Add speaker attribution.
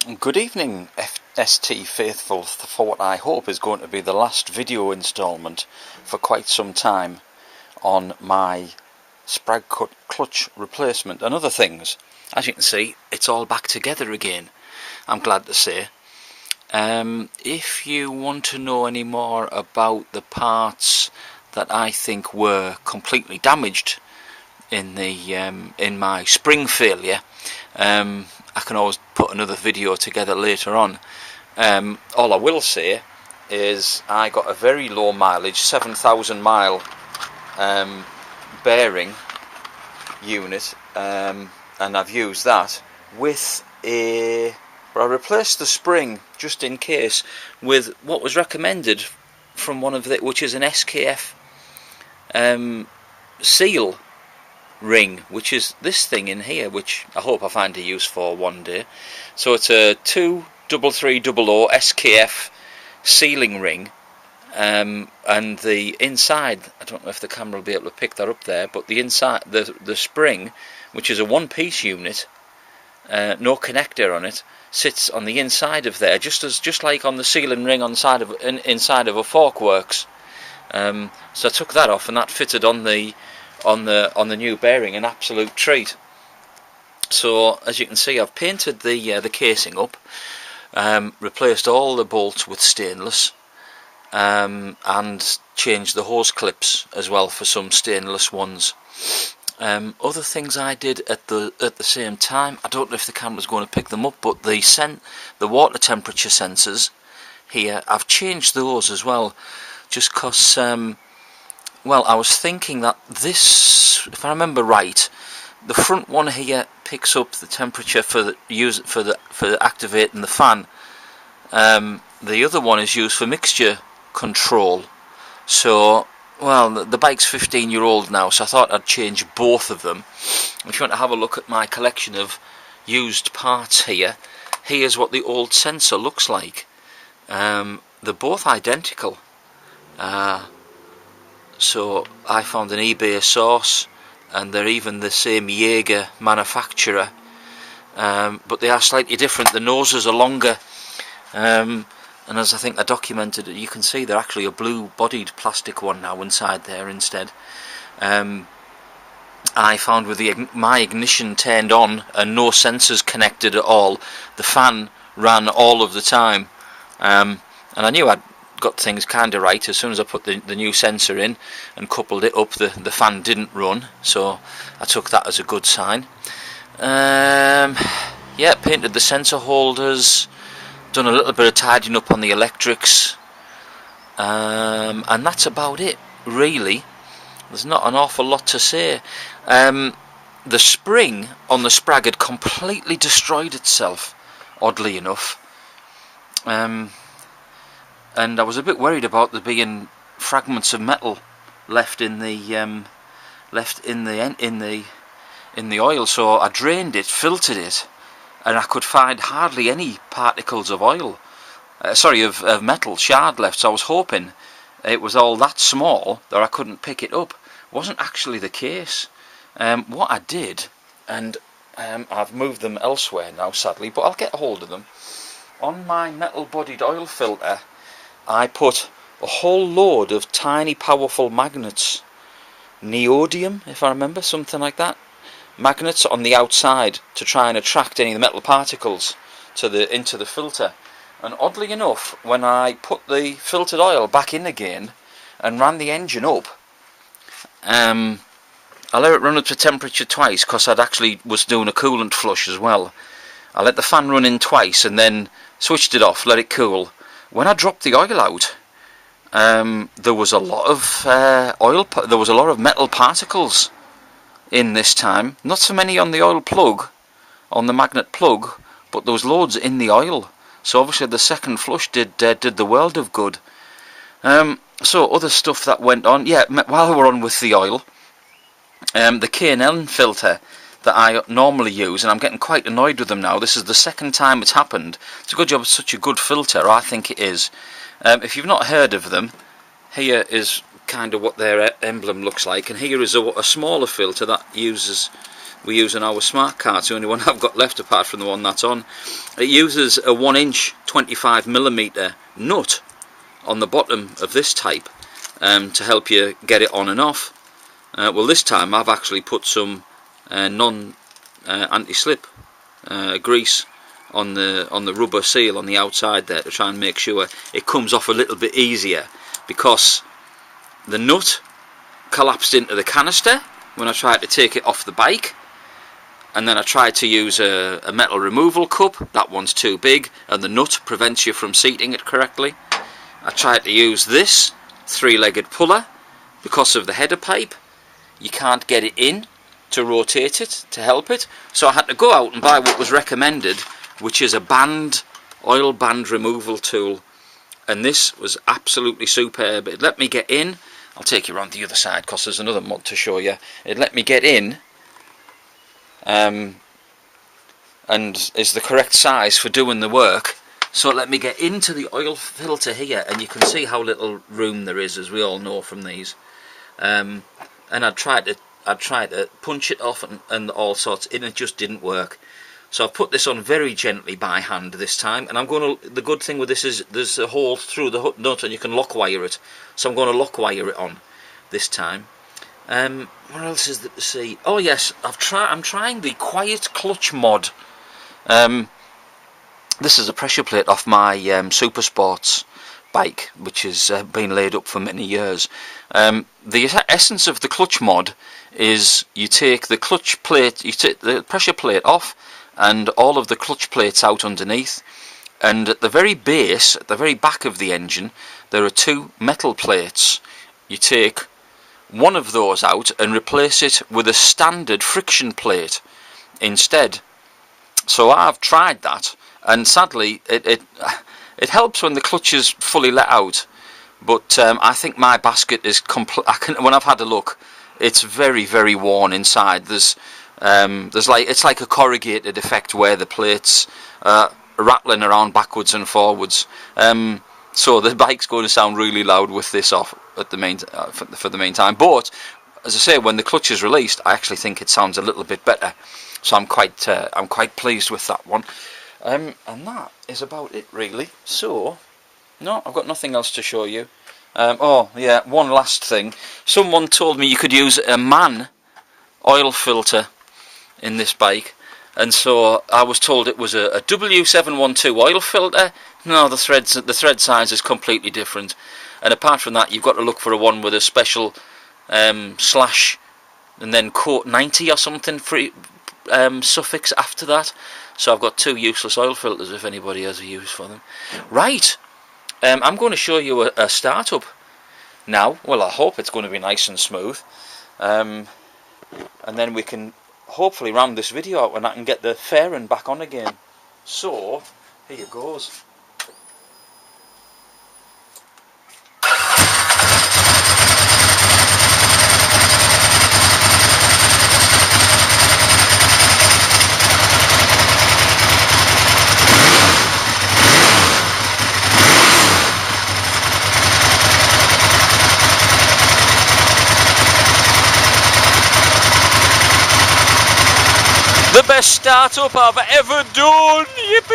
Speaker 1: Good evening, ST faithful, for what I hope is going to be the last video instalment for quite some time on my Sprag clutch replacement and other things. As you can see, it's all back together again, I'm glad to say. If you want to know any more about the parts that I think were completely damaged in my spring failure, I can always put another video together later on. All I will say is I got a very low mileage 7,000 mile bearing unit, and I've used that with but I replaced the spring just in case with what was recommended from one of the, which is an SKF seal ring, which is this thing in here, which I hope I find a use for one day. So it's a 23300 SKF sealing ring, and the inside, I don't know if the camera will be able to pick that up there, but the inside, the spring, which is a one-piece unit, no connector on it, sits on the inside of there, just like on the sealing ring on side of inside of a fork works. So I took that off, and that fitted on the new bearing, an absolute treat. So as you can see, I've painted the casing up, replaced all the bolts with stainless, and changed the hose clips as well for some stainless ones. Other things I did at the same time, I don't know if the camera's going to pick them up, but the water temperature sensors here, I've changed those as well, just because well, I was thinking that this, if I remember right, the front one here picks up the temperature for activating the fan. The other one is used for mixture control. So, well, the bike's 15-year-old now, so I thought I'd change both of them. If you want to have a look at my collection of used parts here, here's what the old sensor looks like. They're both identical. So I found an eBay source, and they're even the same Jaeger manufacturer, but they are slightly different. The noses are longer, and as I think I documented, you can see they're actually a blue-bodied plastic one now inside there instead. I found with my ignition turned on and no sensors connected at all, the fan ran all of the time, and I knew I'd got things kind of right. As soon as I put the new sensor in and coupled it up, the fan didn't run, so I took that as a good sign. Yeah, painted the sensor holders, done a little bit of tidying up on the electrics, and that's about it really. There's not an awful lot to say. The spring on the Sprag had completely destroyed itself, oddly enough. And I was a bit worried about there being fragments of metal left in the oil. So I drained it, filtered it, and I could find hardly any particles of oil, of metal shard left. So I was hoping it was all that small that I couldn't pick it up. It wasn't actually the case. What I did, and I've moved them elsewhere now, sadly, but I'll get a hold of them. On my metal-bodied oil filter, I put a whole load of tiny powerful magnets, neodymium if I remember, something like that, magnets on the outside to try and attract any of the metal particles into the filter. And oddly enough, when I put the filtered oil back in again and ran the engine up, I let it run up to temperature twice because I'd actually was doing a coolant flush as well. I let the fan run in twice and then switched it off, let it cool. When I dropped the oil out, there was a lot of there was a lot of metal particles in this time. Not so many on the oil plug, on the magnet plug, but there was loads in the oil. So obviously the second flush did the world of good. So other stuff that went on, yeah, while we're on with the oil, the K&N filter that I normally use, and I'm getting quite annoyed with them now. This is the second time it's happened. It's a good job it's such a good filter, I think it is. If you've not heard of them, here is kind of what their emblem looks like, and here is a smaller filter that uses we're using our smart card. It's the only one I've got left apart from the one that's on. It uses a 1-inch 25mm nut on the bottom of this type to help you get it on and off. Well, this time I've actually put some anti-slip grease on the rubber seal on the outside there to try and make sure it comes off a little bit easier, because the nut collapsed into the canister when I tried to take it off the bike, and then I tried to use a metal removal cup. That one's too big and the nut prevents you from seating it correctly. I tried to use this 3-legged puller. Because of the header pipe, you can't get it in to rotate it, to help it, so I had to go out and buy what was recommended, which is a oil band removal tool, and this was absolutely superb. It let me get in. I'll take you around the other side because there's another mod to show you. It let me get in and is the correct size for doing the work, so it let me get into the oil filter here, and you can see how little room there is, as we all know from these. And I tried to punch it off and all sorts, and it just didn't work. So I've put this on very gently by hand this time, and I'm going to. The good thing with this is there's a hole through the nut, and you can lock wire it. So I'm going to lock wire it on this time. What else is there to see? Oh yes, I'm trying the quiet clutch mod. This is a pressure plate off my Super Sports bike, which has been laid up for many years. The essence of the clutch mod is you take the clutch plate, you take the pressure plate off, and all of the clutch plates out underneath, and at the very base, at the very back of the engine, there are 2 metal plates. You take one of those out and replace it with a standard friction plate instead. So I've tried that, and sadly it helps when the clutch is fully let out, but I think my basket is when I've had a look, it's very, very worn inside. There's it's like a corrugated effect where the plates are rattling around backwards and forwards. So the bike's going to sound really loud with this off at the for the meantime. But as I say, when the clutch is released, I actually think it sounds a little bit better. So I'm quite pleased with that one. And that is about it really. So no, I've got nothing else to show you. Oh yeah, one last thing. Someone told me you could use a MAN oil filter in this bike, and so I was told it was a W712 oil filter. No, the thread size is completely different, and apart from that, you've got to look for a one with a special slash and then quote 90 or something free suffix after that. So I've got 2 useless oil filters if anybody has a use for them. Right, I'm going to show you a startup now. Well, I hope it's going to be nice and smooth, and then we can hopefully round this video out and I can get the fairing back on again. So here goes. The best startup I've ever done! Yippee!